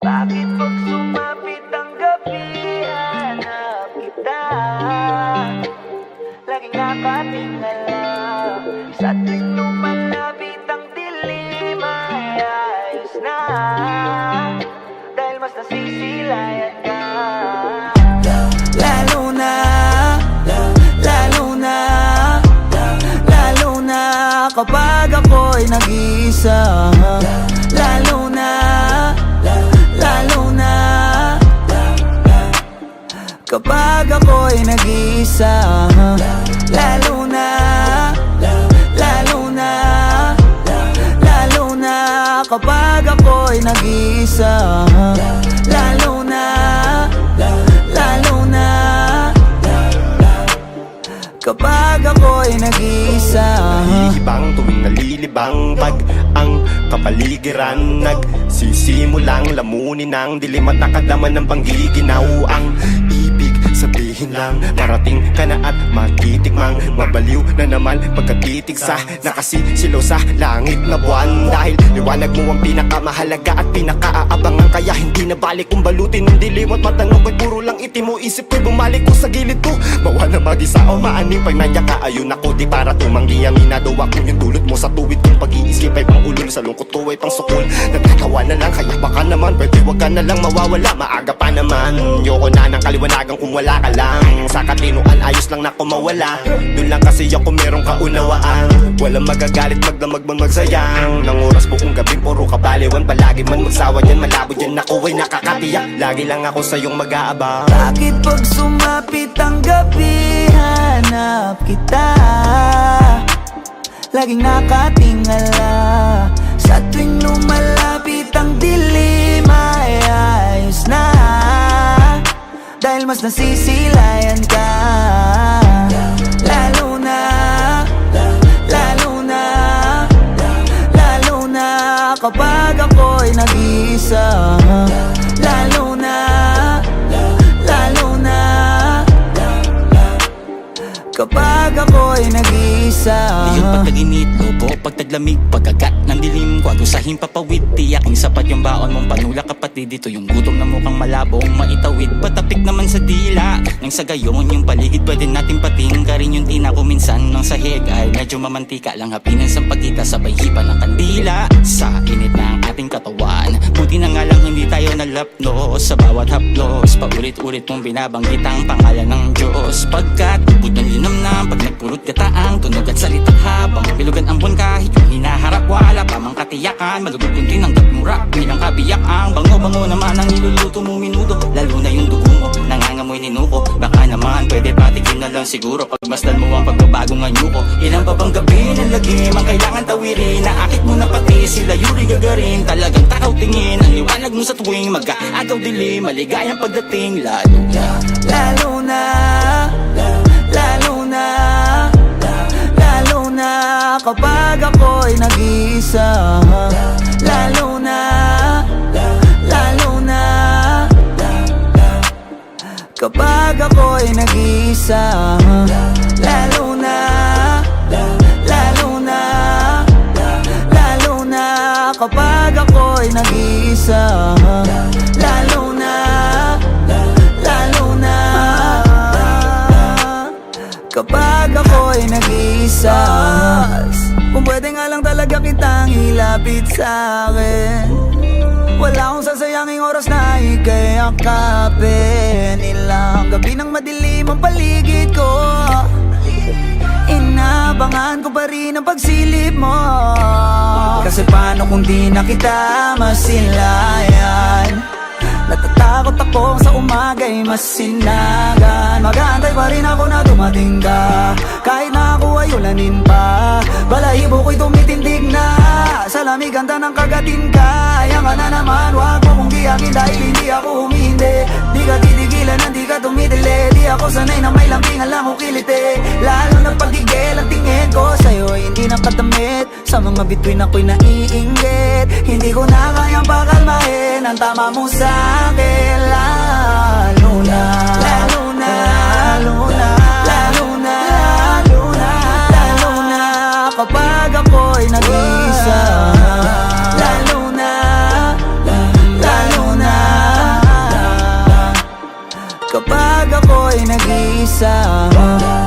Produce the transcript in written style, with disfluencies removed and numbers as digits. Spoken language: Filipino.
Bakit pag sumapit ang gabi, hanap kita? Laging nakatingala sa tuwing lumalapit ang dilim, ay ayos na, dahil mas nasisilayan ka. Lalo na, lalo na, lalo na kapag ako'y nag-iisa. Lalo na, lalo na kapag ako'y nag-iisa. Lalo na, lalo na, lalo na kapag ako'y nag-iisa. Lalo na, lalo na kapag ako'y nag-iisa. Nalilibang tuwing nalilibang pag ang kapaligiran nagsisimulang lamunin ng dilim at nakadaman ng panggiginaw. Ang ibig sabihin lang, marating ka na at matitikmang mabaliw na naman pagkatitig sa nakasisilaw sa langit na buwan. Dahil liwanag mo ang pinakamahalaga at pinakaaabangan, kaya hindi na balik kung balutin ng dilim at matanong ko'y puro lang itim mo. Isip ko'y bumalik ko sa gilid ko, bawa na mag-isa o maaning pag nandiyan ka. Ayun ako di para tumanggi, aminado ako yung dulot mo sa tuwid kong pag-iisip ay pang ulo, sa lungkot ko ay pang sukol. Nagkatawa na lang, kaya baka naman pwede wag ka na lang mawawala. Maaga pa naman, yoko na ng kaliwanagan kung wala ka lang. Sa katinuan ayos lang na kumawala, dun lang kasi ako merong kaunawaan. Walang magagalit, magdamag man magsayang ng oras buong gabi, puro kabaliwan. Palagi man magsawa dyan, malabo dyan ako ay nakakatiyak. Lagi lang ako sa iyong mag-aabang. Bakit pag sumapit ang gabi, hanap kita? Laging nakatingala sa tuwing lumalapit ang dilim, ay ayos na, dahil mas nasisilayan ka. Lalo na, lalo na, lalo na kapag ako'y nag-iisa. Lalo na, lalo na kapag ako'y nag-iisa. Iyong pagtaginit, lupo, pagtaglamig, pagkagat ng dilim, kwagusahin papawid, tiyaking sapat yung baon mong panula kapatid. Dito yung gutom na mukhang malabong maitawid, patapik naman sa dila. Nang sa gayon yung paligid pwede natin pating ka rin yung tina ko minsan ng sahig ay medyo mamantika lang, hapinan sa pagkita sabay hipa ng kandila sa init ng ating katawan. Buti na nga lang hindi tayo nalapnos sa bawat haplos, paulit-ulit mong binabanggit ang pangalan ng Diyos. Pagkat ubod ng linam na pag nagpulot kataang tunog at salita habang bilugan ang buwan, kahit yung hinaharap wala pa mang katiyakan. Malugod yung tinanggap mong rap bilang kabiyak. Ang bango-bango naman ang niluluto mo minuto, lalo na yung dugo mo nangangamoy ninuko. Baka naman pwede patikin na lang siguro pagmasdan mo ang pagbabago ng nyuko. Ilan pa bang gabi ng lagim ang kailangan tawirin, naakit mo na pati sila Yuri Gagarin. Talagang takaw tingin ang liwanag mo sa tuwing mag-aagaw dilim, maligayang pagdating. Lalo na, lalo na, lalo na, lalo na kapag ako'y nag-iisa. Lalo na, lalo na kapag ako'y nag-iisa. Lalo na, lalo na, lalo na kapag ako'y nag-iisa. Lalo na, lalo na kapag ako'y nag-iisa. Kung pwede nga lang talaga kitang ilapit sa'kin, wala akong sasayanging oras na ika'y akapin. Ilang gabi ng madilim ang paligid ko, inabangan ko pa rin ang pagsilip mo. Kasi paano kung di na kita masilayan? Natatakot ako sa umaga'y masinagan. Mag-aantay pa rin ako na dumating ka, kahit na ako ay ulanin pa. Balahibo ko'y tumitindig na sa lamig ganda ng kagatin ka. Ayan ka na naman, wag mo kong giyakin dahil hindi ako humihindi. Di ka titigilan, hindi ka tumitili. Di ako sanay na may lambingan lang o kiliti. Lalo na pagigil ang tingin ko sa'yo, hindi nakadamit. Sa mga bituin ako'y naiinggit. Hindi ko na kayang pakalmahin ang tama mo sa'kin. Lalo na, lalo na, lalo na, lalo na, lalo na, lalo na kapag ako'y nag-iisa. Lalo na, lalo na, isama